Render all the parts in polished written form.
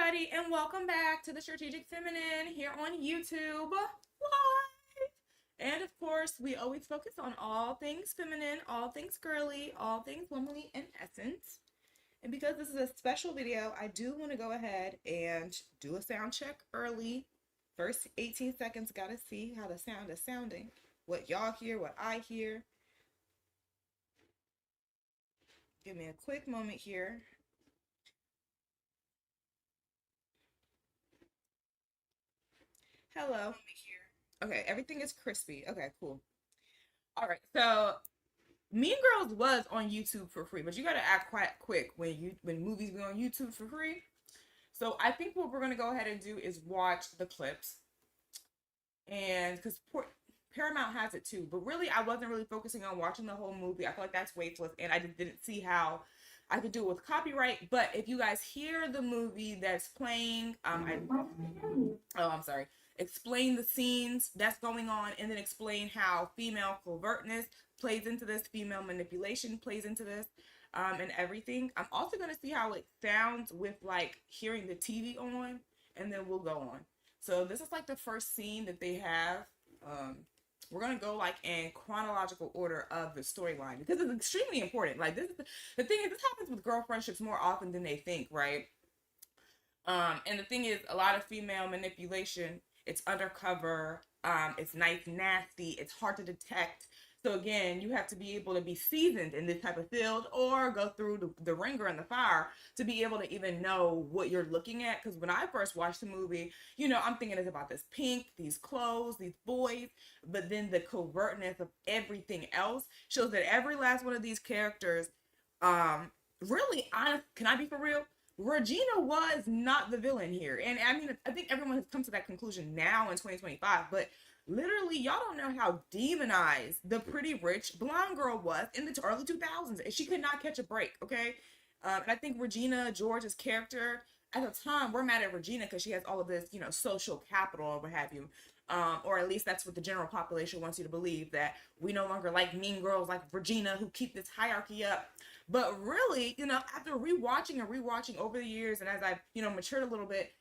everybody, and welcome back to the Strategic Feminine here on YouTube Live. And of course, we always focus on all things feminine, all things girly, all things womanly in essence. And because this is a special video, I do want to go ahead and do a sound check early. First 18 seconds, gotta see how the sound is sounding. What y'all hear, what I hear. Give me a quick moment here. Hello. Okay, everything is crispy. Okay, cool. All right, so Mean Girls was on YouTube for free, but you gotta act quite quick when movies be on YouTube for free. So I think what we're gonna go ahead and do is watch the clips, and because Paramount has it too, but really I wasn't really focusing on watching the whole movie. I feel like that's wasteless, and I just didn't see how I could do it with copyright. But if you guys hear the movie that's playing, I'm sorry, explain the scenes that's going on, and then explain how female covertness plays into this, female manipulation plays into this, and everything. I'm also going to see how it sounds with like hearing the TV on, and then we'll go on. So this is like the first scene that they have. We're going to go like in chronological order of the storyline because it's extremely important. Like the thing is, this happens with girl friendships more often than they think, right? And the thing is, a lot of female manipulation, it's undercover, it's nice, nasty, it's hard to detect. So again, you have to be able to be seasoned in this type of field or go through the ringer and the fire to be able to even know what you're looking at. Because when I first watched the movie, I'm thinking it's about this pink, these clothes, these boys, but then the covertness of everything else shows that every last one of these characters, really honest, can I be for real? Regina was not the villain here. And I mean, I think everyone has come to that conclusion now in 2025, but literally, y'all don't know how demonized the pretty rich blonde girl was in the early 2000s. And she could not catch a break, okay? And I think Regina George's character, at the time, we're mad at Regina because she has all of this, social capital or what have you. Or at least that's what the general population wants you to believe, that we no longer like mean girls like Regina who keep this hierarchy up. But really, after rewatching and rewatching over the years, and as I've, matured a little bit,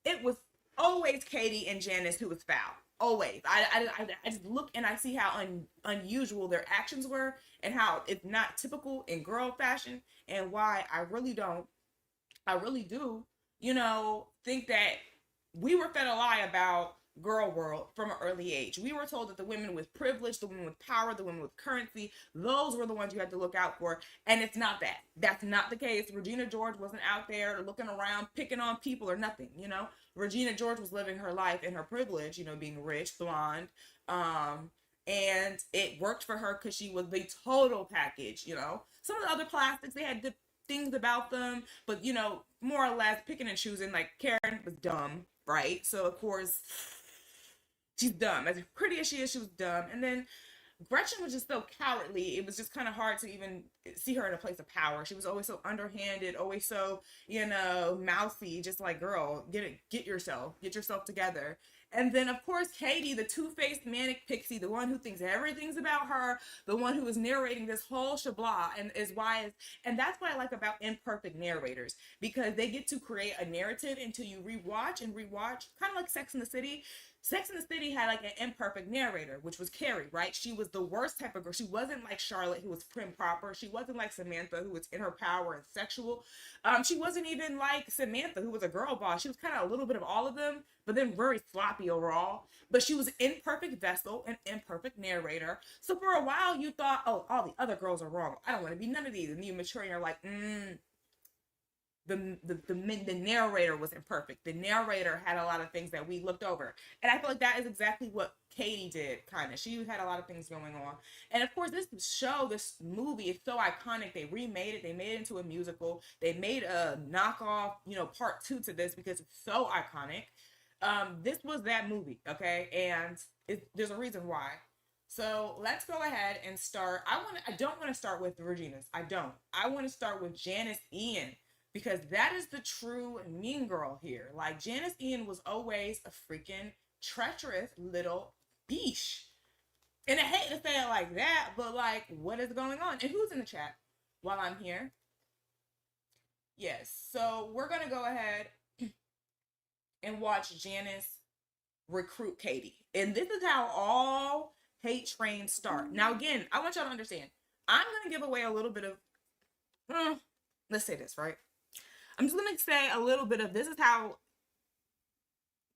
it was always Katie and Janice who was foul. Always. I just look and I see how unusual their actions were and how it's not typical in girl fashion, and why I really do, think that we were fed a lie about girl world from an early age. We were told that the women with privilege, the women with power, the women with currency, those were the ones you had to look out for. And it's not that. That's not the case. Regina George wasn't out there looking around, picking on people or nothing, Regina George was living her life in her privilege, being rich, blonde, and it worked for her because she was the total package, Some of the other plastics, they had good things about them, but, more or less picking and choosing. Like Karen was dumb, right? So of course she's dumb. As pretty as she is, she was dumb. And then Gretchen was just so cowardly. It was just kind of hard to even see her in a place of power. She was always so underhanded, always so, mouthy, just like, girl, get yourself together. And then, of course, Katie, the two-faced manic pixie, the one who thinks everything's about her, the one who is narrating this whole shabla, and that's what I like about imperfect narrators, because they get to create a narrative until you rewatch and rewatch, kind of like Sex in the City. Sex in the City had like an imperfect narrator, which was Carrie, right? She was the worst type of girl. She wasn't like Charlotte, who was prim proper. She wasn't like Samantha, who was in her power and sexual. She wasn't even like Samantha, who was a girl boss. She was kind of a little bit of all of them, but then very sloppy overall. But she was an imperfect vessel, an imperfect narrator. So for a while, you thought, oh, all the other girls are wrong. I don't want to be none of these. And you mature and you're like, the narrator was imperfect. The narrator had a lot of things that we looked over. And I feel like that is exactly what Katie did, kind of. She had a lot of things going on. And of course, this movie is so iconic. They remade it. They made it into a musical. They made a knockoff, part 2 to this because it's so iconic. This was that movie, okay? And there's a reason why. So let's go ahead and start. I don't want to start with the Reginas. I don't. I want to start with Janice Ian, because that is the true mean girl here. Like, Janice Ian was always a freaking treacherous little biche. And I hate to say it like that, but like, what is going on? And who's in the chat while I'm here? Yes, so we're going to go ahead and watch Janice recruit Katie. And this is how all hate trains start. Now, again, I want y'all to understand. I'm going to give away a little bit of, let's say this, right? I'm just going to say a little bit of this is how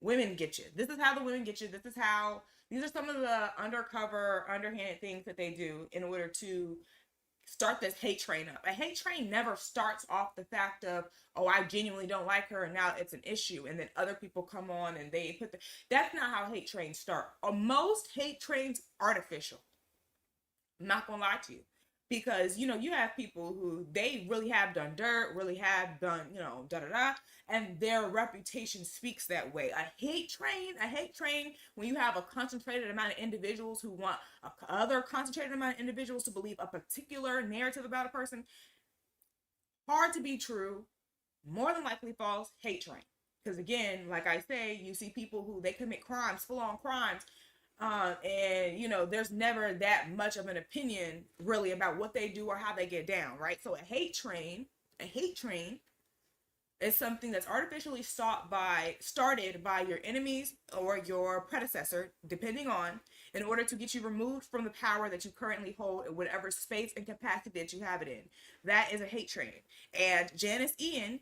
women get you. This is how the women get you. This is how, these are some of the undercover, underhanded things that they do in order to start this hate train up. A hate train never starts off the fact of, oh, I genuinely don't like her and now it's an issue, and then other people come on and they put that's not how hate trains start. Most hate trains artificial. I'm not gonna lie to you, because you have people who they really have done dirt, really have done da da da, and their reputation speaks that way. A hate train, when you have a concentrated amount of individuals who want other concentrated amount of individuals to believe a particular narrative about a person, hard to be true, more than likely false. Hate train. Because again, like I say, you see people who they commit crimes, full-on crimes, and there's never that much of an opinion really about what they do or how they get down, right? So a hate train is something that's artificially started by your enemies or your predecessor, depending on, in order to get you removed from the power that you currently hold in whatever space and capacity that you have it in. That is a hate train. And Janice Ian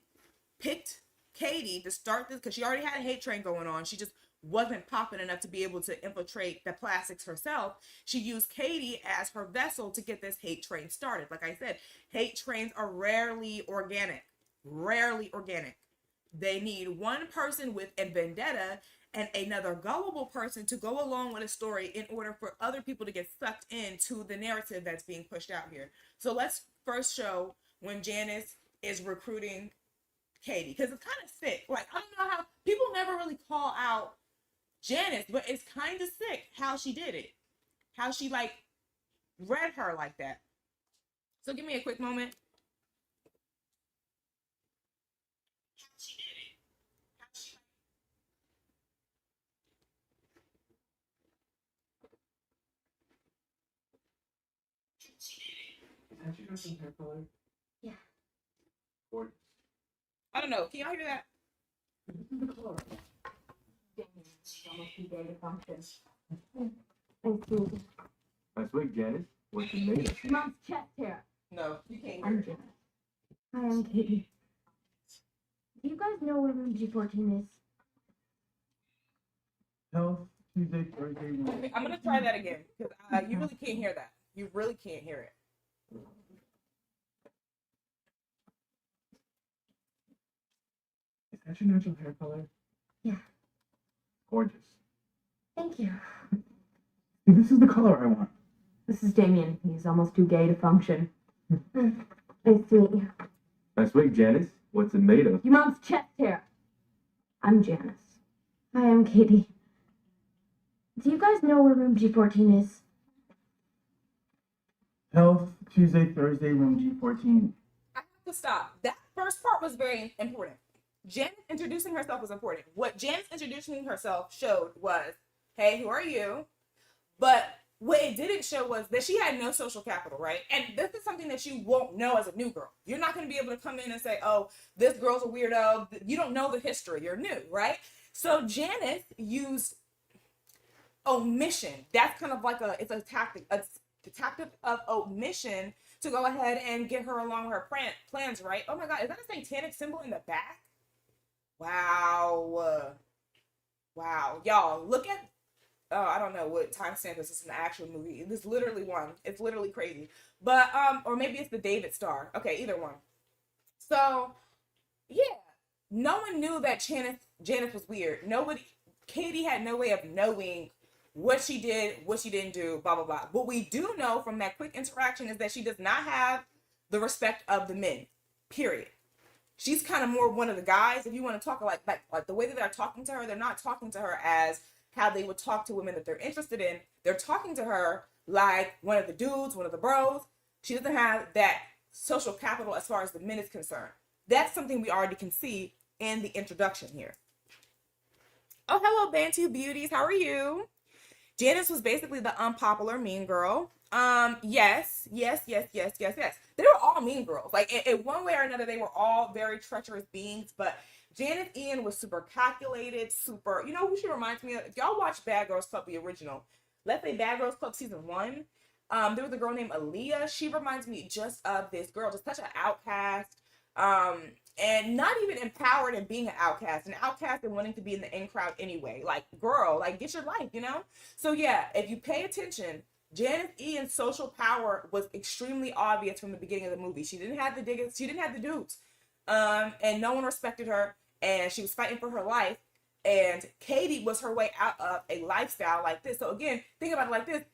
picked Katie to start this because she already had a hate train going on. She just wasn't popping enough to be able to infiltrate the plastics herself. She used Katie as her vessel to get this hate train started. Like I said, hate trains are rarely organic. They need one person with a vendetta and another gullible person to go along with a story in order for other people to get sucked into the narrative that's being pushed out here. So let's first show when Janice is recruiting Katie, because it's kind of sick. Like, I don't know how people never really call out Janice, but it's kind of sick how she did it, how she read her like that. So give me a quick moment. How she did it. How she Have you got some hair color? Yeah. Or I don't know. Can y'all hear that? The color. Almost too big to function. Thank you. nice wig, Janice. What's it made of? Mom's chest hair. No, you can't hear I'm it. Janice. Hi, I'm Katie. Do you guys know where room G14 is? Health, Tuesday, Thursday. Wednesday. I'm gonna try that again because you really can't hear that. You really can't hear it. Is that your natural hair color? Yeah. Gorgeous. Thank you. See, this is the color I want. This is Damien. He's almost too gay to function. Nice to meet you. Nice wig, Janice. What's it made of? Your mom's chest hair. I'm Janice. Hi, I'm Katie. Do you guys know where room G14 is? Health, Tuesday, Thursday, room G14. I have to stop. That first part was very important. Janice introducing herself was important. What Janice introducing herself showed was, hey, who are you? But what it didn't show was that she had no social capital, right? And this is something that you won't know as a new girl. You're not going to be able to come in and say, oh, this girl's a weirdo. You don't know the history. You're new, right? So Janice used omission. That's kind of like it's a tactic of omission to go ahead and get her along her plans, right? Oh my God, is that a satanic symbol in the back? Wow. Wow. Y'all, look at, I don't know what timestamp this is in the actual movie. This literally one. It's literally crazy. But, or maybe it's the David Star. Okay, either one. So, yeah. No one knew that Janice was weird. Katie had no way of knowing what she did, what she didn't do, blah, blah, blah. What we do know from that quick interaction is that she does not have the respect of the men, period. She's kind of more one of the guys. If you want to talk like the way that they're talking to her, they're not talking to her as how they would talk to women that they're interested in. They're talking to her like one of the dudes, one of the bros. She doesn't have that social capital as far as the men is concerned. That's something we already can see in the introduction here. Oh, hello, Bantu beauties. How are you? Janice was basically the unpopular mean girl. Yes. They were all mean girls. Like in one way or another, they were all very treacherous beings. But Janice Ian was super calculated, super. You know who she reminds me of? If y'all watch Bad Girls Club, the original, let's say Bad Girls Club season one. There was a girl named Aaliyah. She reminds me just of this girl, just such an outcast. Um, and not even empowered in being an outcast and wanting to be in the in crowd anyway. Like, girl, like get your life, you know? So yeah, if you pay attention, Janet Ian's social power was extremely obvious from the beginning of the movie. She didn't have the diggers, she didn't have the dudes. And no one respected her, and she was fighting for her life. And Katie was her way out of a lifestyle like this. So again, think about it like this.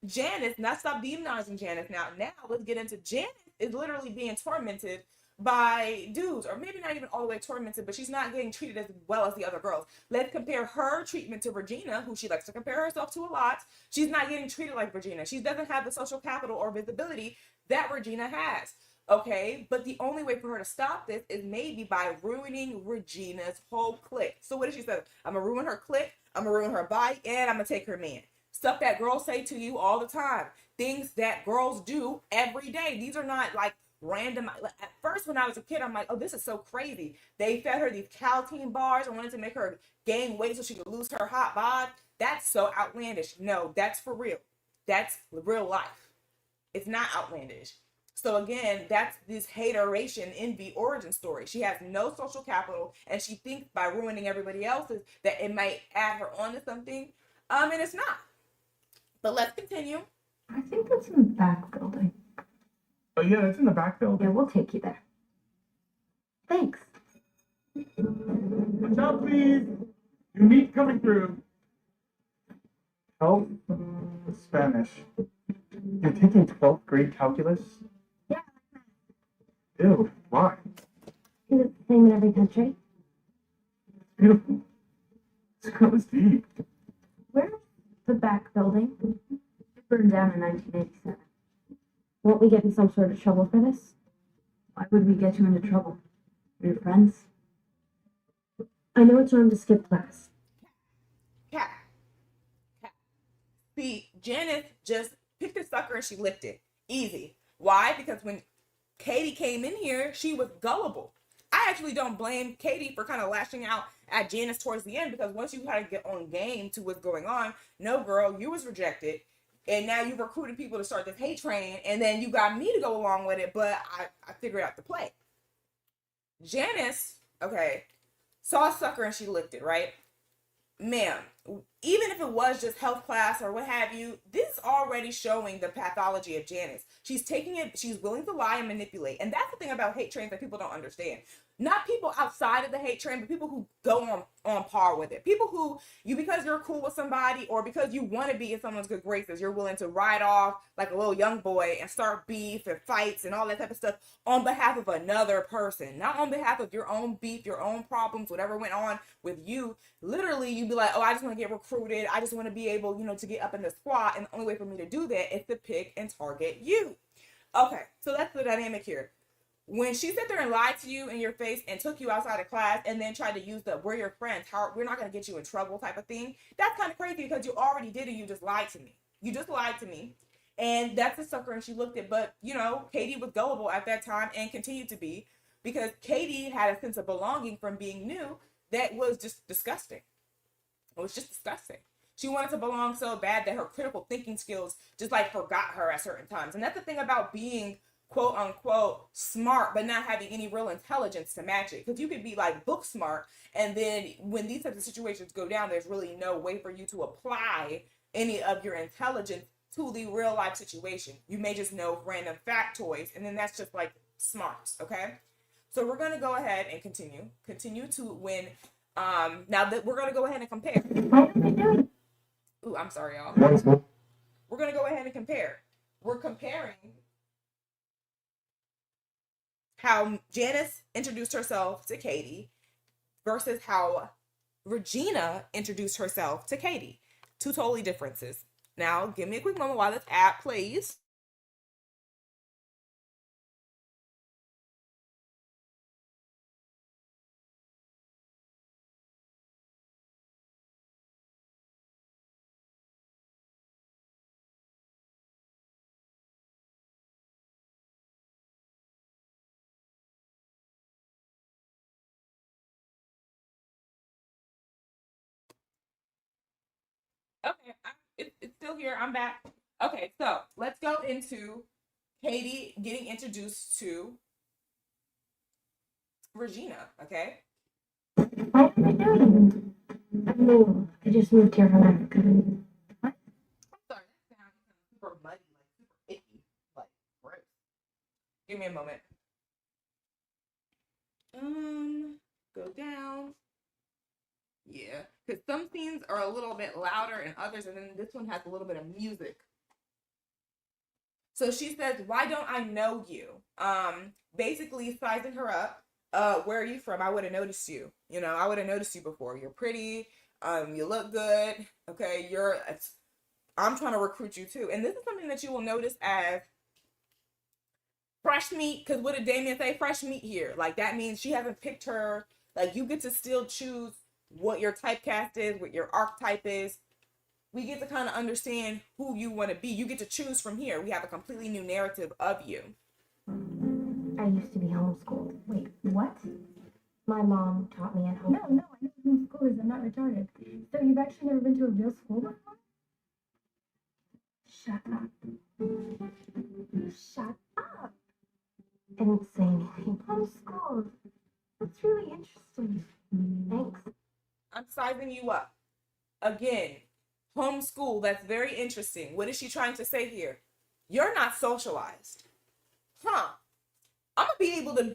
Janice, not stop demonizing Janice now. Now let's get into Janice is literally being tormented by dudes, or maybe not even all the way tormented, but she's not getting treated as well as the other girls. Let's compare her treatment to Regina, who she likes to compare herself to a lot. She's not getting treated like Regina. She doesn't have the social capital or visibility that Regina has. Okay, but the only way for her to stop this is maybe by ruining Regina's whole clique. So what did she say? I'm gonna ruin her clique, I'm gonna ruin her body, and I'm gonna take her man. Stuff that girls say to you all the time. Things that girls do every day. These are not like random. At first, when I was a kid, I'm like, oh, this is so crazy. They fed her these calcium bars and wanted to make her gain weight so she could lose her hot bod. That's so outlandish. No, that's for real. That's real life. It's not outlandish. So again, that's this hateration envy origin story. She has no social capital, and she thinks by ruining everybody else's that it might add her onto something. And it's not. But let's continue. I think that's in the back building. Oh yeah, it's in the back Yeah, building. we'll take you there. Thanks. Watch out, please. New meat coming through. Health, Spanish. You're taking 12th grade calculus? Yeah. Ew, why? Is it the same in every country? It's beautiful. This girl is deep. Where's the back building? It burned down in 1987. Won't we get in some sort of trouble for this? Why would we get you into trouble? We're friends. I know it's wrong to skip class. Cat. Cat. See, Janice just picked a sucker and she licked it. Easy. Why? Because when Katie came in here, she was gullible. I actually don't blame Katie for kind of lashing out at Janice towards the end, because once you kind of get on game to what's going on, no girl, you was rejected. And now you recruited people to start this hate train, and then you got me to go along with it, but I figured out the play. Janice, okay, saw a sucker and she licked it, right? Ma'am, even if it was just health class or what have you, this is already showing the pathology of Janice. She's taking it, she's willing to lie and manipulate. And that's the thing about hate trains that people don't understand. Not people outside of the hate train, but people who go on par with it. People who, you, because you're cool with somebody or because you want to be in someone's good graces, you're willing to ride off like a little young boy and start beef and fights and all that type of stuff on behalf of another person, not on behalf of your own beef, your own problems, whatever went on with you. Literally, you'd be like, oh, I just want to get recruited. I just want to be able, to get up in the squad. And the only way for me to do that is to pick and target you. Okay, so that's the dynamic here. When she sat there and lied to you in your face and took you outside of class and then tried to use the we're your friends, how we're not going to get you in trouble type of thing, that's kind of crazy because you already did it. You just lied to me. You just lied to me. And that's a sucker and she looked at, but Katie was gullible at that time and continued to be, because Katie had a sense of belonging from being new that was just disgusting. It was just disgusting. She wanted to belong so bad that her critical thinking skills just like forgot her at certain times. And that's the thing about being quote unquote smart, but not having any real intelligence to match it. Because you could be like book smart, and then when these types of situations go down, there's really no way for you to apply any of your intelligence to the real life situation. You may just know random factoids, and then that's just like smarts, okay? So we're gonna go ahead and continue to when now that we're gonna go ahead and compare. Ooh, I'm sorry, y'all. We're gonna go ahead and compare. We're comparing how Janice introduced herself to Katie versus how Regina introduced herself to Katie. Two totally differences. Now, give me a quick moment while this app plays. Okay, it's still here. I'm back. Okay, so let's go into Katie getting introduced to Regina. Okay. What am I doing? I'm new. I just moved here from Africa. What? I'm sorry, that sounds super muddy, like super icky, like gross. Give me a moment. Go down. Yeah, because some scenes are a little bit louder and others, and then this one has a little bit of music. So she says, "Why don't I know you?" Basically sizing her up. Where are you from? I would have noticed you. I would have noticed you before. You're pretty. You look good. Okay, I'm trying to recruit you too, and this is something that you will notice as fresh meat. Because what did Damien say? Fresh meat here. Like that means she hasn't picked her. Like you get to still choose what your typecast is, what your archetype is. We get to kind of understand who you want to be. You get to choose from here. We have a completely new narrative of you. I used to be homeschooled. Wait, what? My mom taught me at home. No, no, I know homeschool is. I'm not retarded. So you've actually never been to a real school before? Shut up. Shut up. I didn't say anything. Homeschooled. That's really interesting. Thanks. I'm sizing you up. Again, homeschool, that's very interesting. What is she trying to say here? You're not socialized. Huh. I'm going to be able to.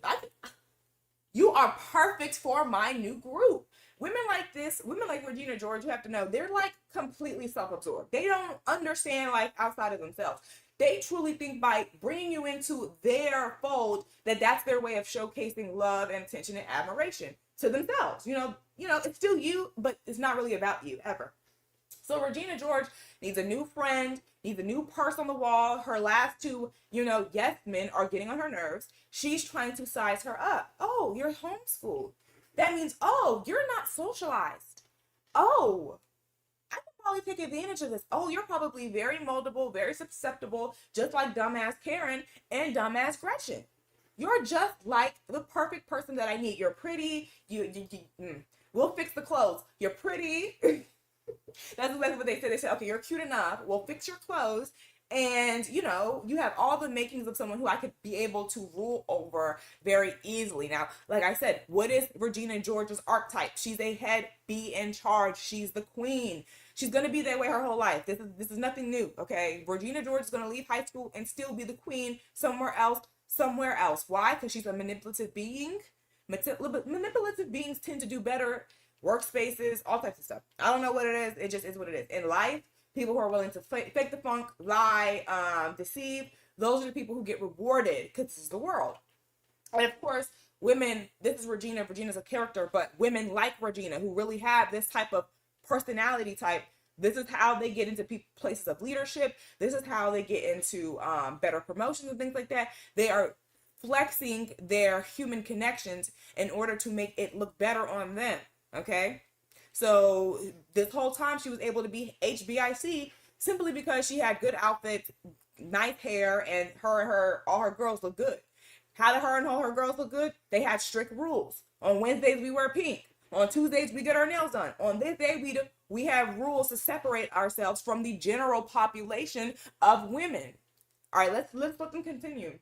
You are perfect for my new group. Women like this, women like Regina George, you have to know, they're like completely self absorbed. They don't understand life outside of themselves. They truly think by bringing you into their fold that that's their way of showcasing love and attention and admiration to themselves. It's still you, but it's not really about you ever. So Regina George needs a new friend, needs a new purse on the wall. Her last two, yes men are getting on her nerves. She's trying to size her up. Oh, you're homeschooled. That means, oh, you're not socialized. Oh, I can probably take advantage of this. Oh, you're probably very moldable, very susceptible, just like dumbass Karen and dumbass Gretchen. You're just like the perfect person that I need. You're pretty. We'll fix the clothes. You're pretty. That's exactly what they said. They said, okay, you're cute enough. We'll fix your clothes. And, you have all the makings of someone who I could be able to rule over very easily. Now, like I said, what is Regina George's archetype? She's a head, be in charge. She's the queen. She's going to be that way her whole life. This is nothing new, okay? Regina George is going to leave high school and still be the queen somewhere else, somewhere else. Why? Because she's a manipulative being. Manipulative beings tend to do better workspaces, all types of stuff. I don't know what it is. It just is what it is. In life, people who are willing to fake the funk, lie, deceive, those are the people who get rewarded because this is the world. And of course, women, this is Regina. Regina's a character, but women like Regina who really have this type of personality type, this is how they get into places of leadership. This is how they get into better promotions and things like that. They are flexing their human connections in order to make it look better on them. Okay? So this whole time she was able to be HBIC simply because she had good outfits, nice hair, and all her girls look good. How did her and all her girls look good? They had strict rules. On Wednesdays we wear pink. On Tuesdays we get our nails done. On this day we have rules to separate ourselves from the general population of women. All right, let's let them continue.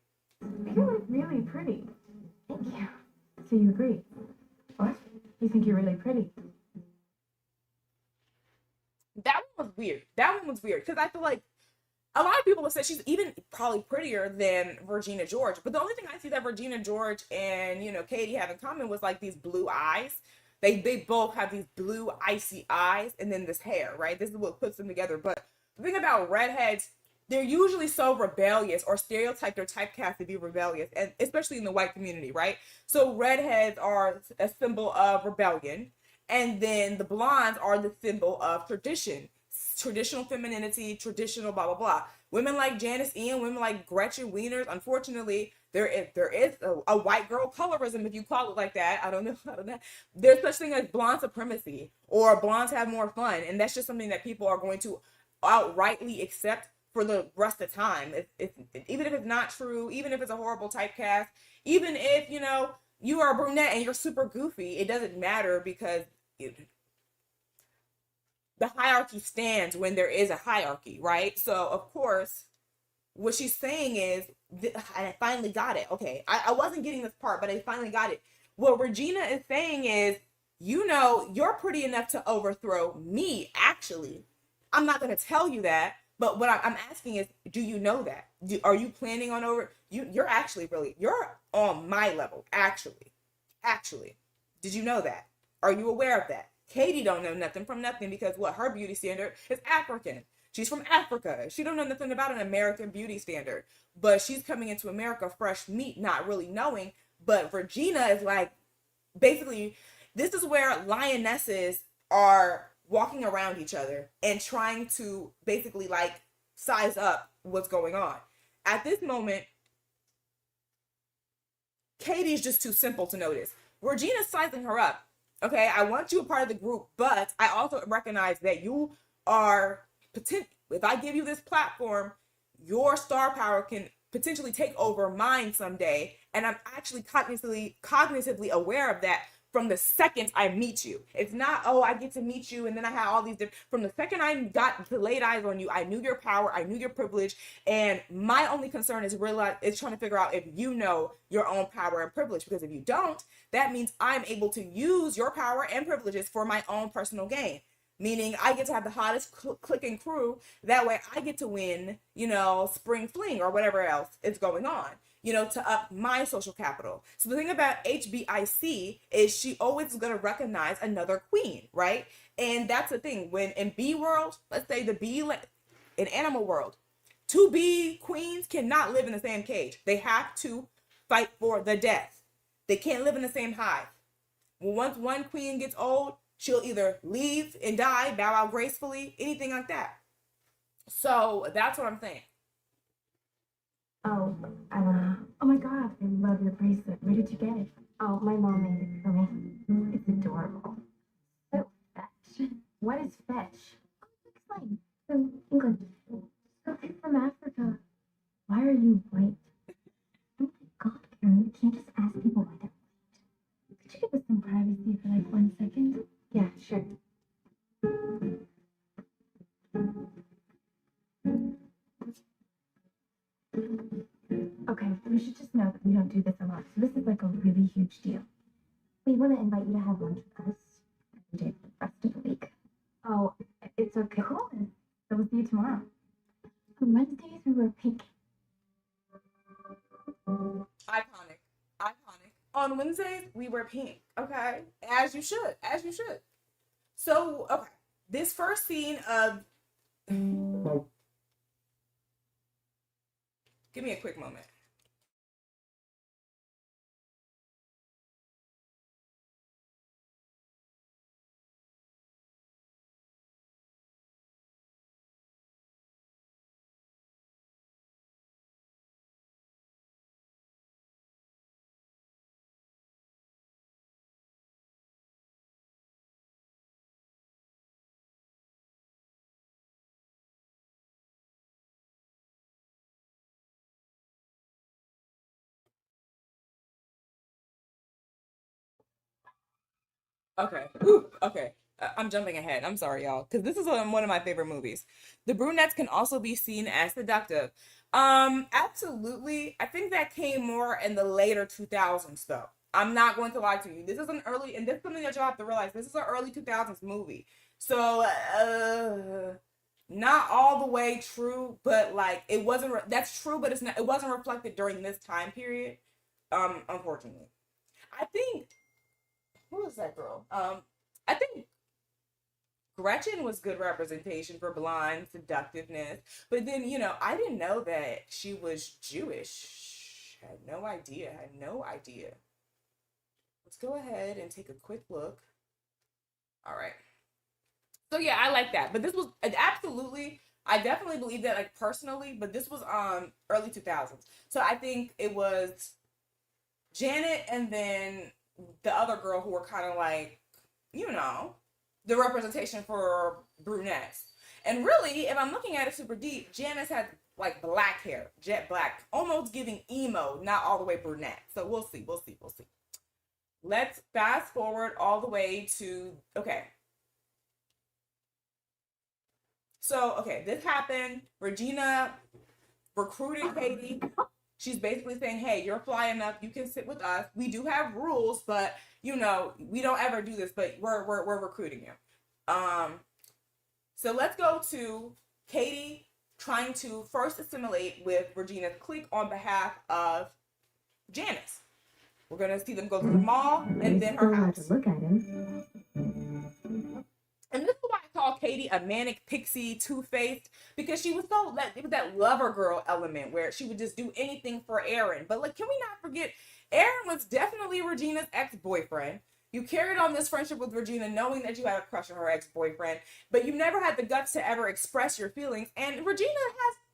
You're really pretty. Thank you. So you agree? What? You think you're really pretty? That one was weird. That one was weird because I feel like a lot of people have said she's even probably prettier than Regina George. But the only thing I see that Regina George and Katie have in common was like these blue eyes. They both have these blue icy eyes and then this hair, right? This is what puts them together. But the thing about redheads, they're usually so rebellious or stereotyped or typecast to be rebellious, and especially in the white community, right? So redheads are a symbol of rebellion, and then the blondes are the symbol of traditional femininity, traditional blah blah blah. Women like Janice Ian, women like Gretchen Wieners, unfortunately, there is a white girl colorism, if you call it like that. I don't know. I don't know. There's such thing as blonde supremacy, or blondes have more fun, and that's just something that people are going to outrightly accept for the rest of the time. Even if it's not true, even if it's a horrible typecast, even if you are a brunette and you're super goofy, it doesn't matter because the hierarchy stands when there is a hierarchy, right? So of course, what she's saying is, and I finally got it. Okay, I wasn't getting this part, but I finally got it. What Regina is saying is, you're pretty enough to overthrow me, actually. I'm not going to tell you that, but what I'm asking is, do you know that? Are you planning on you're actually you're on my level, actually. Actually. Did you know that? Are you aware of that? Katie don't know nothing from nothing because what her beauty standard is African. She's from Africa. She don't know nothing about an American beauty standard. But she's coming into America fresh meat, not really knowing. But Regina is like, basically, this is where lionesses are walking around each other and trying to basically like size up what's going on. At this moment, Katie's just too simple to notice. Regina's sizing her up. Okay, I want you a part of the group, but I also recognize that you are potential. If I give you this platform, your star power can potentially take over mine someday, and I'm actually cognitively aware of that from the second I meet you. It's not, oh, I get to meet you and then I have all these different. From the second I got to laid eyes on you, I knew your power, I knew your privilege, and my only concern is trying to figure out if you know your own power and privilege. Because if you don't, that means I'm able to use your power and privileges for my own personal gain. Meaning I get to have the hottest clicking crew. That way I get to win, spring fling or whatever else is going on, to up my social capital. So the thing about HBIC is she always is going to recognize another queen, right? And that's the thing. When in bee world, let's say in animal world, two bee queens cannot live in the same cage. They have to fight for the death. They can't live in the same hive. Once one queen gets old, she'll either leave and die, bow out gracefully, anything like that. So that's what I'm saying. Oh, I don't know. Oh my god, I love your bracelet. Where did you get it? Oh, my mom made it for me. It's adorable. So fetch. What is fetch? Explain. From England. So you're from Africa. Why are you white? Oh my god, Karen, you can't just ask people why they're white. Could you give us some privacy for like 1 second? Yeah, sure. Okay, you should just know that we don't do this a lot, so this is like a really huge deal. We want to invite you to have lunch with us every day for the rest of the week. Oh, it's okay. Cool. So we'll see you tomorrow. On Wednesdays, we wear pink. Iconic. Iconic. On Wednesdays, we wear pink. Okay. As you should. As you should. So, okay. This first scene of. Give me a quick moment. Okay. Ooh, okay. I'm jumping ahead. I'm sorry, y'all, because this is one of my favorite movies. The brunettes can also be seen as seductive. Absolutely. I think that came more in the later 2000s, though. I'm not going to lie to you. This is an early, and this is something that y'all have to realize. This is an early 2000s movie. So, not all the way true, but like it wasn't. That's true, but it's not. It wasn't reflected during this time period. Unfortunately, I think who is that girl? I think Gretchen was good representation for blonde seductiveness, but then I didn't know that she was Jewish. Had no idea. Had no idea. Let's go ahead and take a quick look. All right. So yeah, I like that. But this was absolutely. I definitely believe that, like personally. But this was early 2000s. So I think it was Janet and then the other girl who were kind of like, the representation for brunettes. And really, if I'm looking at it super deep, Janice had like black hair, jet black, almost giving emo, not all the way brunette. So we'll see, we'll see, we'll see. Let's fast forward all the way to, okay. So, okay, this happened. Regina recruited Katie. She's basically saying, hey, you're fly enough. You can sit with us. We do have rules, but, we don't ever do this, but we're recruiting you. So let's go to Katie trying to first assimilate with Regina's clique on behalf of Janice. We're going to see them go to the mall and then her house. Look at him. And this is why I call Katie a manic pixie, two-faced, because she was it was that lover girl element where she would just do anything for Aaron. But can we not forget, Aaron was definitely Regina's ex-boyfriend. You carried on this friendship with Regina knowing that you had a crush on her ex-boyfriend, but you never had the guts to ever express your feelings. And Regina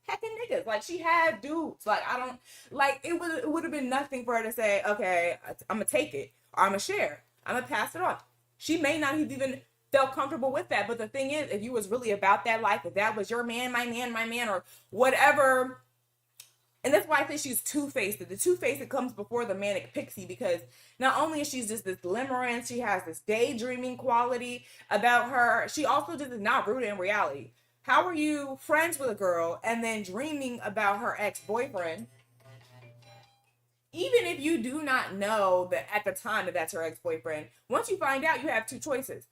has heckin' niggas. She had dudes. It would have been nothing for her to say, okay, I'm gonna take it, or I'm gonna share, I'm gonna pass it on. She may not have even felt comfortable with that, but the thing is, if you was really about that life, if that was your man, my man, or whatever. And that's why I think she's two-faced. The two-faced comes before the manic pixie, because not only is she just this limerence, she has this daydreaming quality about her. She also just is not rooted in reality. How are you friends with a girl and then dreaming about her ex-boyfriend? Even if you do not know that at the time that that's her ex-boyfriend, once you find out, you have two choices.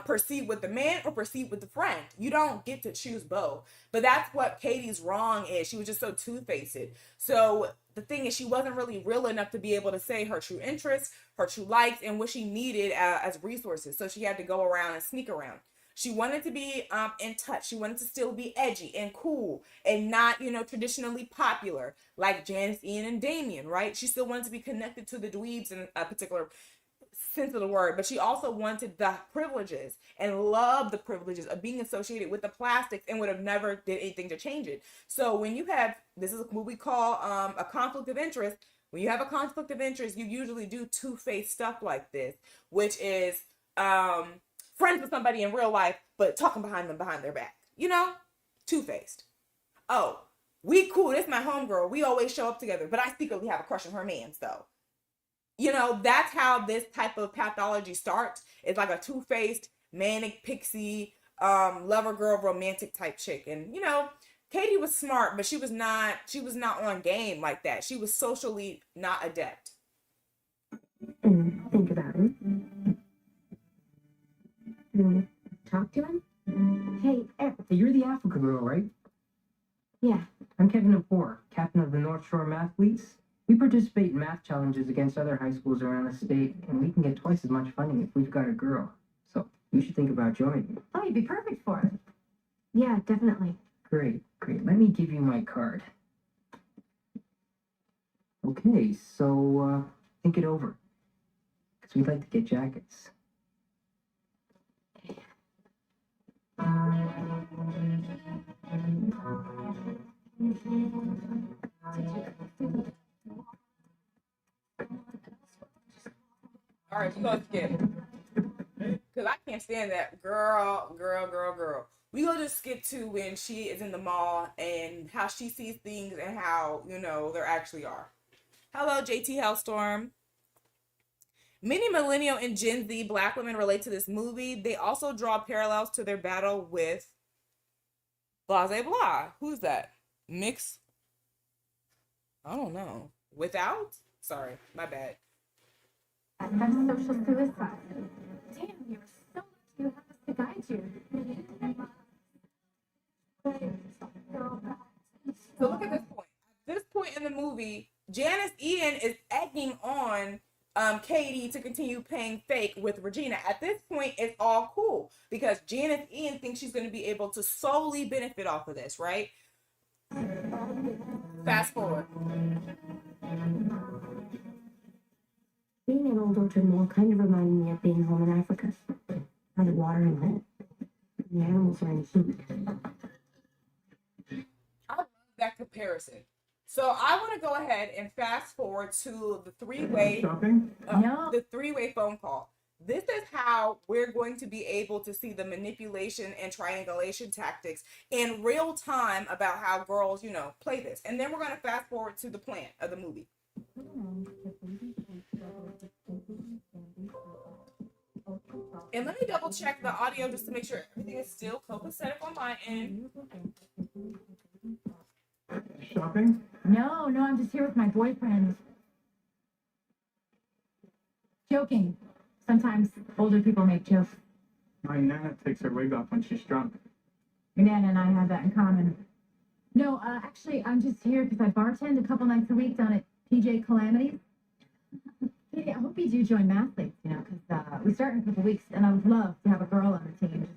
Proceed with the man or proceed with the friend. You don't get to choose both. But that's what Katie's wrong is. She was just so two-faced. So the thing is, she wasn't really real enough to be able to say her true interests, her true likes, and what she needed as resources. So she had to go around and sneak around. She wanted to be in touch. She wanted to still be edgy and cool and not, traditionally popular like Janice, Ian, and Damien, right? She still wanted to be connected to the dweebs in a particular sense of the word, but she also wanted the privileges and loved the privileges of being associated with the plastics and would have never did anything to change it. So when you have, this is what we call a conflict of interest. When you have a conflict of interest, you usually do two-faced stuff like this, which is friends with somebody in real life, but talking behind their back. Two-faced. Oh, we cool. This my homegirl. We always show up together, but I secretly have a crush on her man's though. That's how this type of pathology starts. It's like a two-faced, manic pixie, lover girl, romantic type chick. And Katie was smart, but she was not on game like that. She was socially not adept. Think about it. Talk to him. Hey, you're the Africa girl, right? Yeah. I'm Kevin Apor, captain of the North Shore Mathletes. We participate in math challenges against other high schools around the state, and we can get twice as much funding if we've got a girl. So you should think about joining. Oh, you'd be perfect for it. Yeah, definitely. Great. Let me give you my card. Okay, so think it over, because we'd like to get jackets. All right, you gonna skip, because I can't stand that girl. We gonna just skip to when she is in the mall and how she sees things and how there actually are. Hello, JT Hellstorm. Many millennial and Gen Z Black women relate to this movie. They also draw parallels to their battle with Blase Blah. Who's that? Mix? I don't know. Without? Sorry, my bad. That's social suicide. Damn, you were so lucky you have us to guide you. So look at this point. At this point in the movie, Janice Ian is egging on Katie to continue paying fake with Regina. At this point, it's all cool because Janice Ian thinks she's going to be able to solely benefit off of this, right? Fast forward. Being an old orchard mole kind of reminded me of being home in Africa. Had a watering hole. The animals are in heat. I love that comparison. So I want to go ahead and fast forward to the three-way the three-way phone call. This is how we're going to be able to see the manipulation and triangulation tactics in real time about how girls, play this. And then we're going to fast forward to the plan of the movie. And let me double check the audio just to make sure everything is still copacetic on my end. Shopping? No, I'm just here with my boyfriend. Joking. Sometimes older people make jokes. My Nana takes her wig off when she's drunk. Your Nana and I have that in common. No, actually, I'm just here because I bartend a couple nights a week down at PJ Calamity's. Hey, I hope you do join math leagues, because we start in a couple weeks, and I would love to have a girl on the team,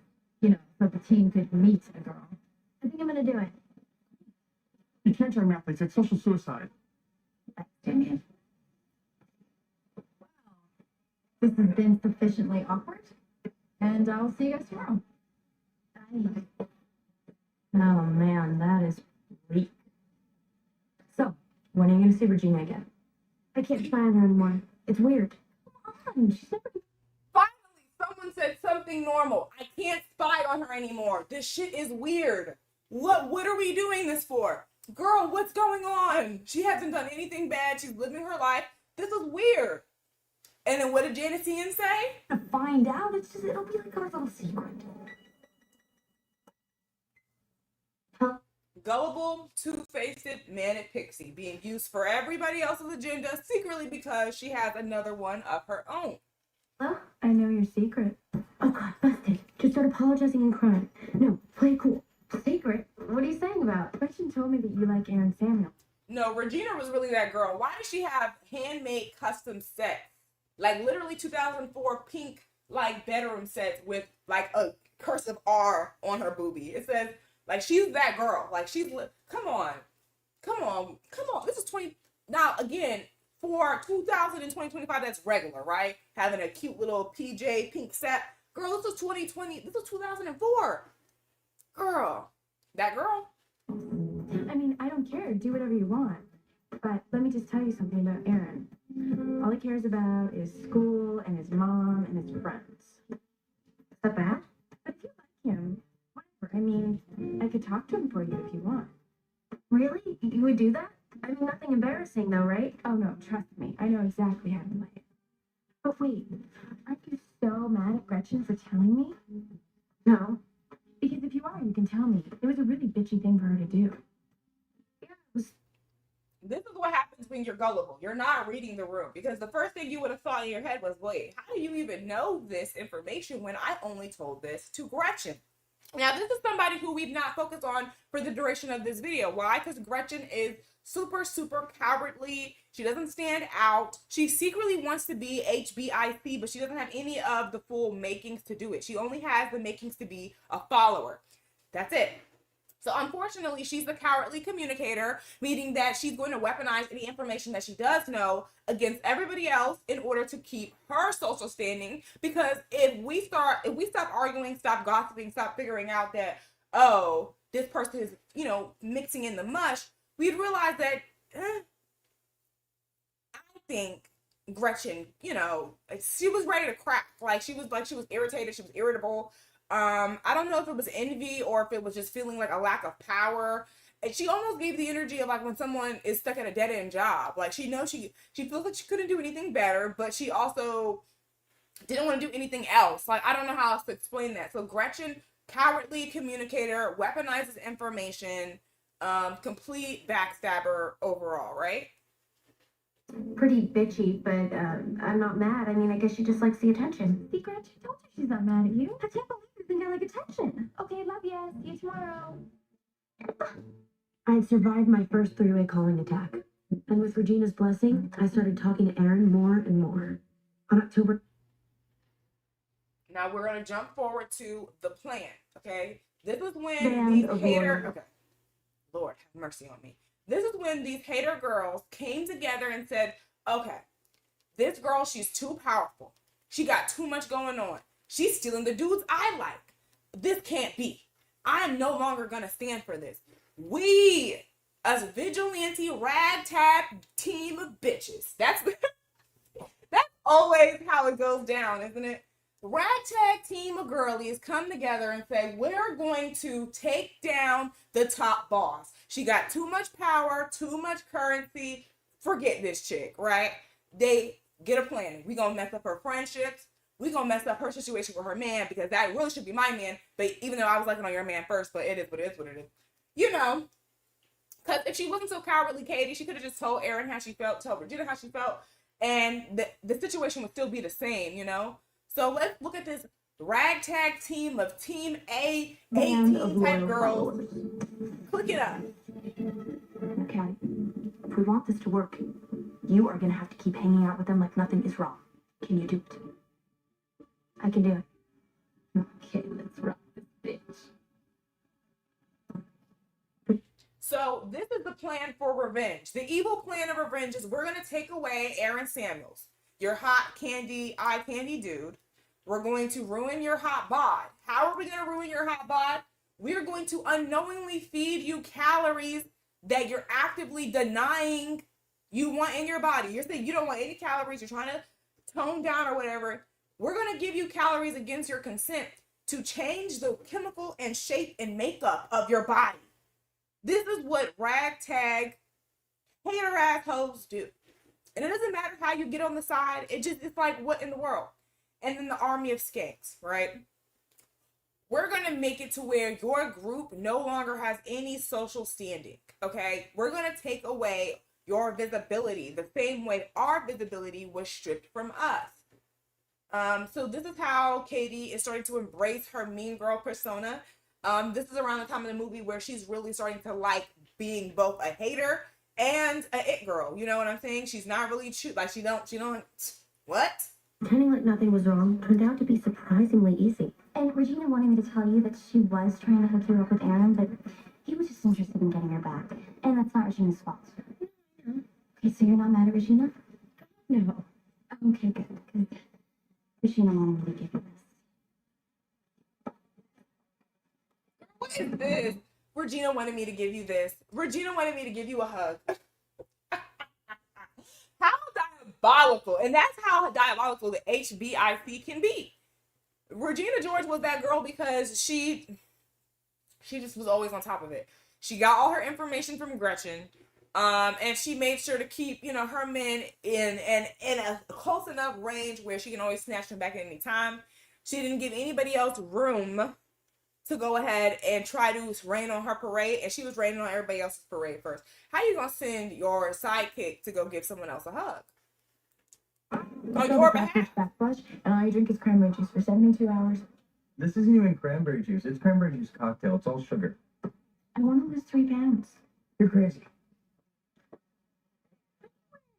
so the team could meet a girl. I think I'm gonna do it. You can't join math leagues. It's social suicide. Wow. This has been sufficiently awkward, and I'll see you guys tomorrow. Bye. Oh man, that is bleak. So, when are you gonna see Regina again? I can't spy on her anymore. It's weird. Come on, she's never. Finally, someone said something normal. I can't spy on her anymore. This shit is weird. What are we doing this for? Girl, what's going on? She hasn't done anything bad. She's living her life. This is weird. And then what did Janice say? To find out, it'll be like our little secret. Huh? Gullible, two-faced, manic pixie being used for everybody else's agenda secretly because she has another one of her own. Well, I know your secret. Oh god, busted. Just start apologizing and crying. No, play it cool. Secret? What are you saying about? Gretchen told me that you like Aaron Samuel. No, Regina was really that girl. Why does she have handmade custom sets? Like literally 2004 pink like bedroom sets with like a cursive R on her boobie. It says like she's that girl. Like come on. This is 20 now again for 2000 and 2025 that's regular, right? Having a cute little PJ pink set. Girl, this was 2020. This was 2004. Girl, that girl. I mean, I don't care. Do whatever you want. But let me just tell you something about Aaron. All he cares about is school and his mom and his friends. Is that bad? But if you like him, whatever. I mean, I could talk to him for you if you want. Really? You would do that? I mean, nothing embarrassing though, right? Oh no, trust me. I know exactly how to play it. But wait, aren't you so mad at Gretchen for telling me? No. Because if you are, you can tell me. It was a really bitchy thing for her to do. Yeah, it was. This is what happens when you're gullible. You're not reading the room because the first thing you would have thought in your head was, wait, how do you even know this information when I only told this to Gretchen? Now, this is somebody who we've not focused on for the duration of this video. Why? Because Gretchen is super, super cowardly. She doesn't stand out. She secretly wants to be HBIC, but she doesn't have any of the full makings to do it. She only has the makings to be a follower. That's it. So unfortunately, she's the cowardly communicator, meaning that she's going to weaponize any information that she does know against everybody else in order to keep her social standing. Because if we stop arguing, stop gossiping, stop figuring out that, oh, this person is, mixing in the mush, we'd realize that I think Gretchen, she was ready to crack. She was irritated, she was irritable. I don't know if it was envy or if it was just feeling like a lack of power. And she almost gave the energy of like when someone is stuck at a dead end job. Like she knows she feels like she couldn't do anything better, but she also didn't want to do anything else. Like I don't know how else to explain that. So Gretchen, cowardly communicator, weaponizes information, complete backstabber overall, right? Pretty bitchy, but I'm not mad. I mean, I guess she just likes the attention. See, Gretchen, I told you she's not mad at you. I can't believe you think I like attention. Okay, love ya. See you tomorrow. I had survived my first three-way calling attack. And with Regina's blessing, I started talking to Aaron more and more. On October... Now we're going to jump forward to the plan, okay? This is when Band these of hater... Lord. Okay. Lord, have mercy on me. This is when these hater girls came together and said, okay, this girl, she's too powerful. She got too much going on. She's stealing the dudes I like. This can't be. I am no longer going to stand for this. We, as a vigilante ragtag team of bitches, that's always how it goes down, isn't it? Ragtag team of girlies come together and say, we're going to take down the top boss. She got too much power, too much currency. Forget this chick, right? They get a plan. We're going to mess up her friendships. we gonna mess up her situation with her man because that really should be my man. But even though I was liking on your man first, but it is what it is what it is. You know, because if she wasn't so cowardly, Katie, she could have just told Aaron how she felt, told Regina how she felt, and the situation would still be the same, you know? So let's look at this ragtag team of Team A, Band of 18 type loyal girls. followers. Click it up. Okay. If we want this to work, you are gonna have to keep hanging out with them like nothing is wrong. Can you do it? I can do it. Okay, let's rock this bitch. So this is the plan for revenge. The evil plan of revenge is we're going to take away Aaron Samuels, your hot candy, eye candy dude. We're going to ruin your hot bod. How are we going to ruin your hot bod? We are going to unknowingly feed you calories that you're actively denying you want in your body. You're saying you don't want any calories. You're trying to tone down or whatever. We're going to give you calories against your consent to change the chemical and shape and makeup of your body. This is what ragtag hater ass hoes do. And it doesn't matter how you get on the side. It's like, what in the world? And then the army of skanks, right? We're going to make it to where your group no longer has any social standing, okay? We're going to take away your visibility the same way our visibility was stripped from us. So this is how Katie is starting to embrace her mean girl persona. This is around the time of the movie where she's really starting to like being both a hater and a it girl. You know what I'm saying? She's not really like she don't what? Pretending like nothing was wrong turned out to be surprisingly easy. And Regina wanted me to tell you that she was trying to hook you up with Aaron, but he was just interested in getting her back. And that's not Regina's fault. Okay, so you're not mad at Regina? No. Okay, good. Good. Regina wanted me to give you this. What is this? Regina wanted me to give you this. Regina wanted me to give you a hug. How diabolical. And that's how diabolical the HBIC can be. Regina George was that girl because she just was always on top of it. She got all her information from Gretchen. And she made sure to keep, her men in a close enough range where she can always snatch them back at any time. She didn't give anybody else room to go ahead and try to rain on her parade, and she was raining on everybody else's parade first. How you gonna send your sidekick to go give someone else a hug? On your behalf. Backwash, and all you drink is cranberry juice for 72 hours. This isn't even cranberry juice. It's cranberry juice cocktail. It's all sugar. I want to lose 3 pounds. You're crazy.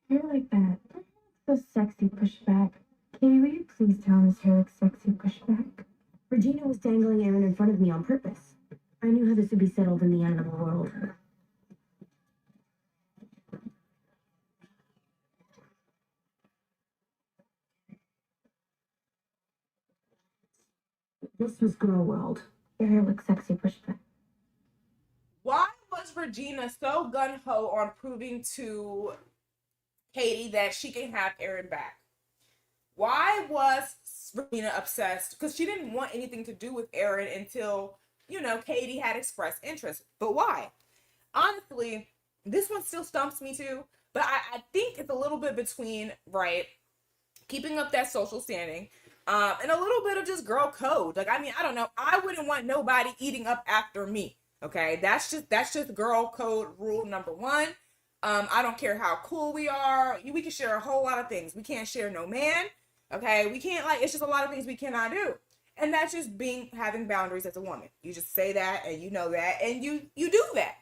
Hair like that. So sexy pushback. Katie, will you please tell him his hair looks sexy pushback? Regina was dangling Aaron in front of me on purpose. I knew how this would be settled in the animal world. This was girl world. Your hair looks sexy pushback. Why was Regina so gung-ho on proving to Katie that she can have Aaron back? Why was Regina obsessed? Because she didn't want anything to do with Aaron until, Katie had expressed interest. But why? Honestly, this one still stumps me too. But I think it's a little bit between, right, keeping up that social standing, and a little bit of just girl code. Like, I don't know. I wouldn't want nobody eating up after me. Okay, that's just girl code rule number 1. I don't care how cool we are. We can share a whole lot of things. We can't share no man. Okay, we can't, it's just a lot of things we cannot do. And that's just having boundaries as a woman. You just say that and you know that and you do that.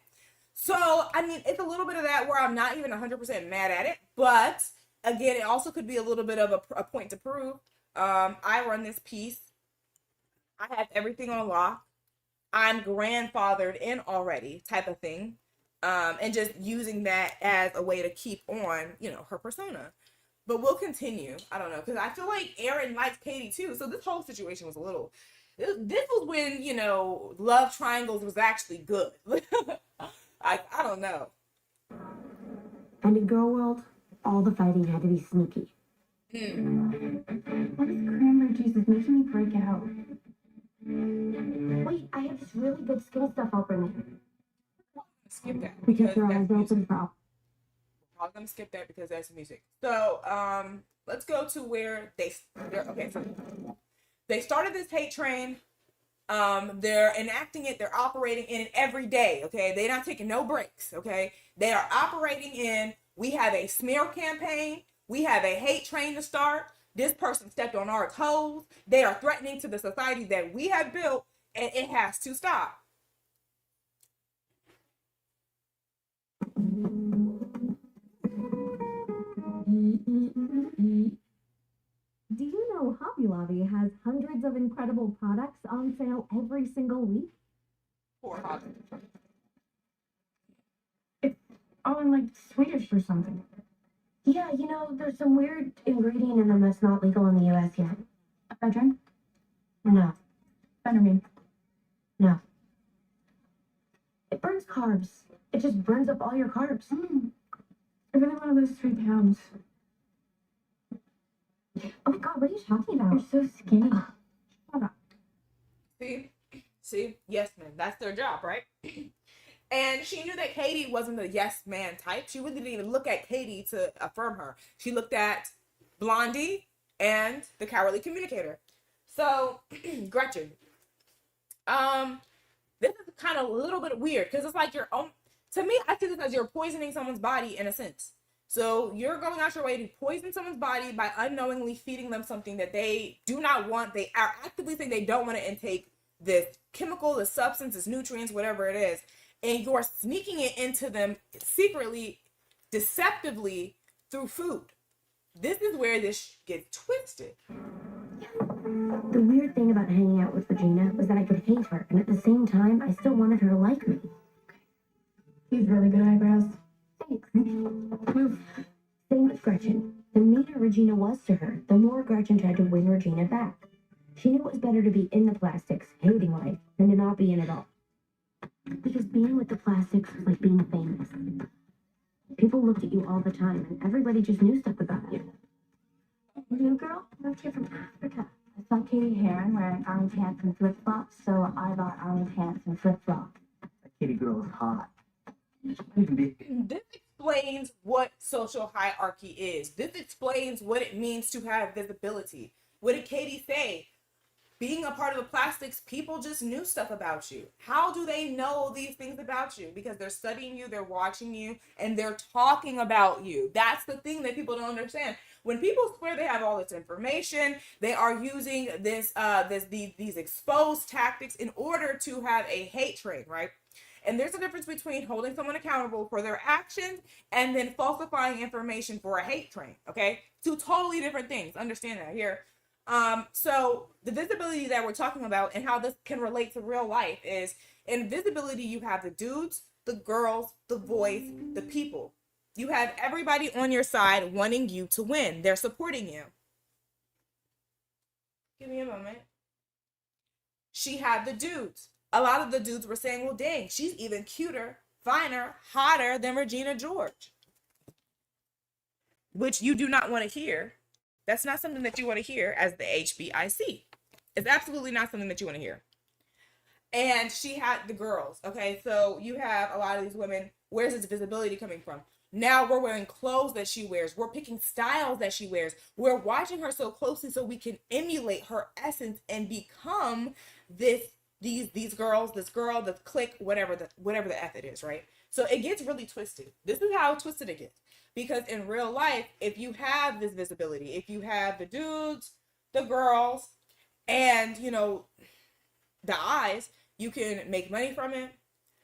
So, it's a little bit of that where I'm not even 100% mad at it. But, again, it also could be a little bit of a point to prove. I run this piece. I have everything on lock. I'm grandfathered in already type of thing. And just using that as a way to keep on, her persona. But we'll continue. I don't know. Because I feel like Aaron likes Katie too. So this whole situation was this was when, love triangles was actually good. I don't know. And in girl world, all the fighting had to be sneaky. What is cranberry juice is making me break out? Wait, I have this really good skill stuff I'll bring in. Skip that. Because your that's eyes music. open for I'm gonna skip that because that's music. So, let's go to where okay. So they started this hate train. They're enacting it. They're operating in it every day. Okay, they're not taking no breaks. Okay, they are operating in. We have a smear campaign. We have a hate train to start. This person stepped on our toes. They are threatening to the society that we have built, and it has to stop. Do you know Hobby Lobby has hundreds of incredible products on sale every single week? Poor Hobby. Oh, and like Swedish or something. Yeah, there's some weird ingredient in them that's not legal in the US yet. Ephedrine? No. Phentermine? No. It burns carbs. It just burns up all your carbs. I really want to lose 3 pounds. Oh my god, what are you talking about? You're so skinny. Shut up. See, yes man, that's their job, right? And she knew that Katie wasn't the yes man type. She really didn't even look at Katie to affirm her. She looked at Blondie and the cowardly communicator. So Gretchen, this is kind of a little bit weird because it's like your own. To me, I see this as you're poisoning someone's body in a sense. So you're going out your way to poison someone's body by unknowingly feeding them something that they do not want. They are actively saying they don't want to intake this chemical, this substance, this nutrients, whatever it is. And you're sneaking it into them secretly, deceptively through food. This is where this gets twisted. The weird thing about hanging out with Regina was that I could hate her, and at the same time, I still wanted her to like me. These really good eyebrows. Thanks. Move. Same with Gretchen. The meaner Regina was to her, the more Gretchen tried to win Regina back. She knew it was better to be in the plastics, hating life, than to not be in it all. Because being with the plastics was like being famous. People looked at you all the time, and everybody just knew stuff about you. New girl moved here from Africa. I saw Katie Heron wearing orange pants and flip-flops, so I bought orange pants and flip-flops. That kitty girl is hot. She might even be. This explains what social hierarchy is. This explains what it means to have visibility. What did Katie say? Being a part of the plastics, people just knew stuff about you. How do they know these things about you? Because they're studying you, they're watching you, and they're talking about you. That's the thing that people don't understand. When people swear they have all this information, they are using these exposed tactics in order to have a hate train, right? And there's a difference between holding someone accountable for their actions and then falsifying information for a hate train, okay? Two totally different things. Understand that here. So the visibility that we're talking about and how this can relate to real life is in visibility, you have the dudes, the girls, the voice, the people. You have everybody on your side wanting you to win. They're supporting you. Give me a moment. She had the dudes. A lot of the dudes were saying, well, dang, she's even cuter, finer, hotter than Regina George. Which you do not want to hear. That's not something that you want to hear as the HBIC. It's absolutely not something that you want to hear. And she had the girls, okay? So you have a lot of these women. Where's this visibility coming from? Now we're wearing clothes that she wears. We're picking styles that she wears. We're watching her so closely so we can emulate her essence and become these girls, this girl, the clique, whatever the F it is, right? So it gets really twisted. This is how twisted it gets. Because in real life, if you have this visibility, if you have the dudes, the girls, and, the eyes, you can make money from it.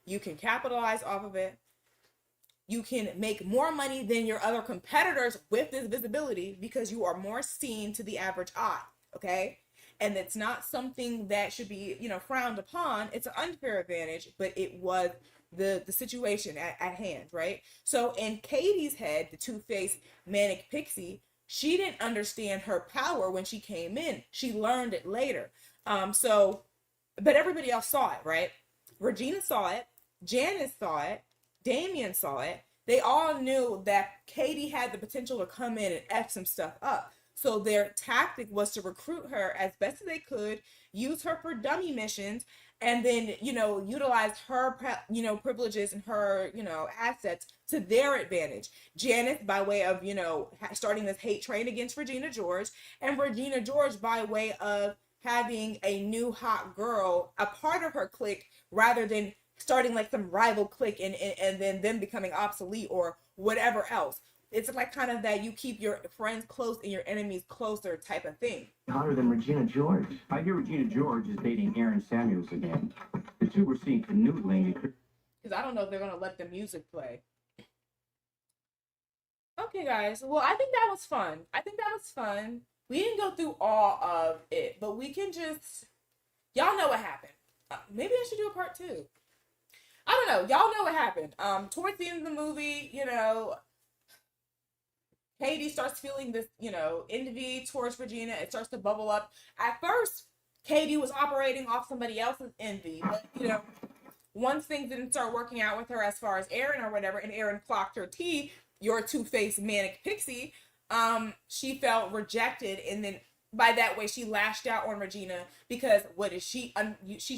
You can capitalize off of it. You can make more money than your other competitors with this visibility because you are more seen to the average eye, okay? And it's not something that should be, frowned upon. It's an unfair advantage, but it was the situation at hand, right? So in Katie's head, the two-faced manic pixie, she didn't understand her power when she came in. She learned it later. But everybody else saw it, right? Regina saw it. Janice saw it. Damien saw it. They all knew that Katie had the potential to come in and F some stuff up. So their tactic was to recruit her as best as they could, use her for dummy missions, and then, utilize her, privileges and her, assets to their advantage. Janice, by way of, starting this hate train against Regina George, and Regina George, by way of having a new hot girl, a part of her clique, rather than starting like some rival clique and then them becoming obsolete or whatever else. It's like kind of that you keep your friends close and your enemies closer type of thing. Hotter than Regina George. I hear Regina George is dating Aaron Samuels again. The two were seen canoodling. Because I don't know if they're going to let the music play. Okay, guys. Well, I think that was fun. We didn't go through all of it, but we can just... Y'all know what happened. Maybe I should do a part 2. I don't know. Y'all know what happened. Towards the end of the movie, Katie starts feeling this, envy towards Regina. It starts to bubble up. At first, Katie was operating off somebody else's envy, but, once things didn't start working out with her as far as Aaron or whatever, and Aaron clocked her T, your two-faced manic pixie, she felt rejected, and then by that way she lashed out on Regina because she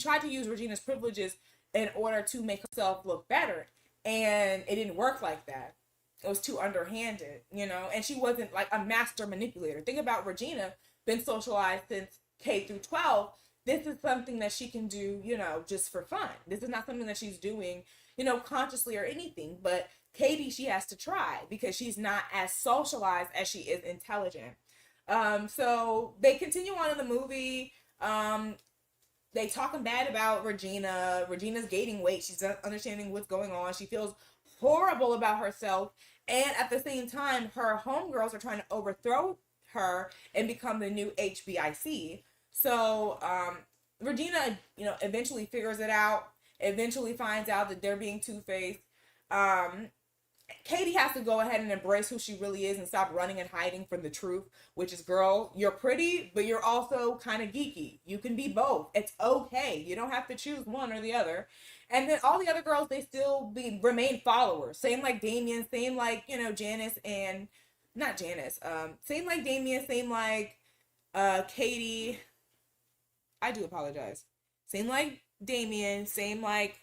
tried to use Regina's privileges in order to make herself look better, and it didn't work like that. It was too underhanded, and she wasn't like a master manipulator. Think about Regina, been socialized since K through 12. This is something that she can do, just for fun. This is not something that she's doing, consciously or anything. But Katie, she has to try because she's not as socialized as she is intelligent. So they continue on in the movie. They talking bad about Regina. Regina's gaining weight. She's not understanding what's going on. She feels horrible about herself. And at the same time, her homegirls are trying to overthrow her and become the new HBIC. So Regina, eventually figures it out, eventually finds out that they're being two-faced. Katie has to go ahead and embrace who she really is and stop running and hiding from the truth, which is, girl, you're pretty, but you're also kind of geeky. You can be both. It's okay. You don't have to choose one or the other. And then all the other girls, they still remain followers. Same like Damien, same like, Janice and, not Janice, same like Damien, same like Katie. I do apologize. Same like Damien, same like,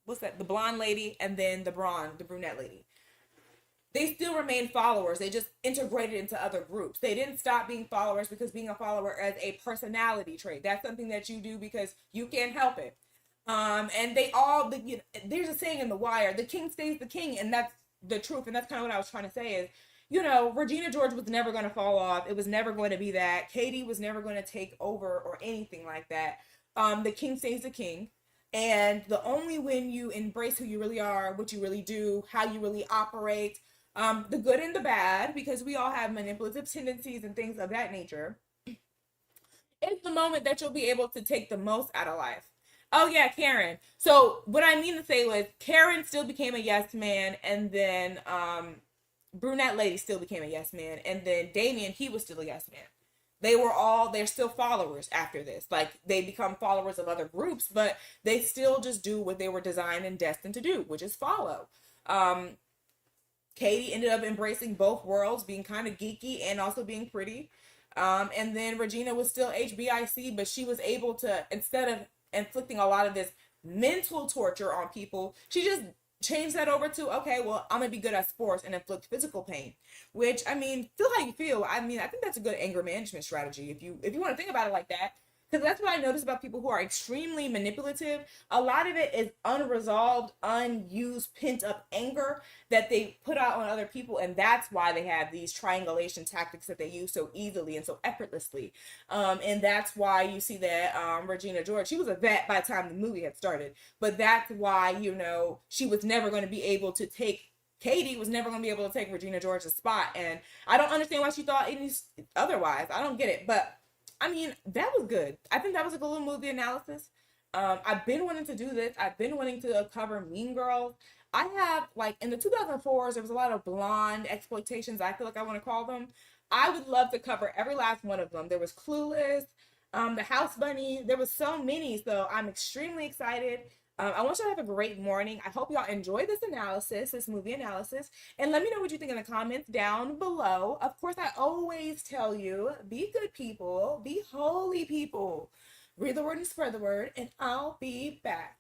what's that? The blonde lady, and then the brunette lady. They still remain followers. They just integrated into other groups. They didn't stop being followers because being a follower is a personality trait. That's something that you do because you can't help it. And they all, there's a saying in The Wire, the king stays the king, and that's the truth. And that's kind of what I was trying to say is, Regina George was never going to fall off. It was never going to be that. Katie was never going to take over or anything like that. The king stays the king. And the only when you embrace who you really are, what you really do, how you really operate, the good and the bad, because we all have manipulative tendencies and things of that nature, it's the moment that you'll be able to take the most out of life. Oh yeah, Karen. So what I mean to say was Karen still became a yes man, and then brunette lady still became a yes man, and then Damien, he was still a yes man. They're still followers after this. Like, they become followers of other groups, but they still just do what they were designed and destined to do, which is follow. Katie ended up embracing both worlds, being kind of geeky and also being pretty. And then Regina was still HBIC, but she was able to, instead of inflicting a lot of this mental torture on people, she just changed that over to, okay, well, I'm gonna be good at sports and inflict physical pain, which, I mean, feel how you feel. I mean, I think that's a good anger management strategy if you want to think about it like that. Because that's what I notice about people who are extremely manipulative. A lot of it is unresolved, unused, pent-up anger that they put out on other people. And that's why they have these triangulation tactics that they use so easily and so effortlessly. And that's why you see that Regina George, she was a vet by the time the movie had started. But that's why, she was never going to be able to take Katie was never going to be able to take Regina George's spot. And I don't understand why she thought any otherwise. I don't get it. But I mean, that was good. I think that was a good little movie analysis. I've been wanting to do this. I've been wanting to cover Mean Girls. I have, like, in the 2004s, there was a lot of blonde exploitations, I feel like I want to call them. I would love to cover every last one of them. There was Clueless, The House Bunny. There was so many, so I'm extremely excited. I want y'all to have a great morning. I hope y'all enjoy this analysis, this movie analysis, and let me know what you think in the comments down below. Of course, I always tell you, be good people, be holy people. Read the word and spread the word, and I'll be back.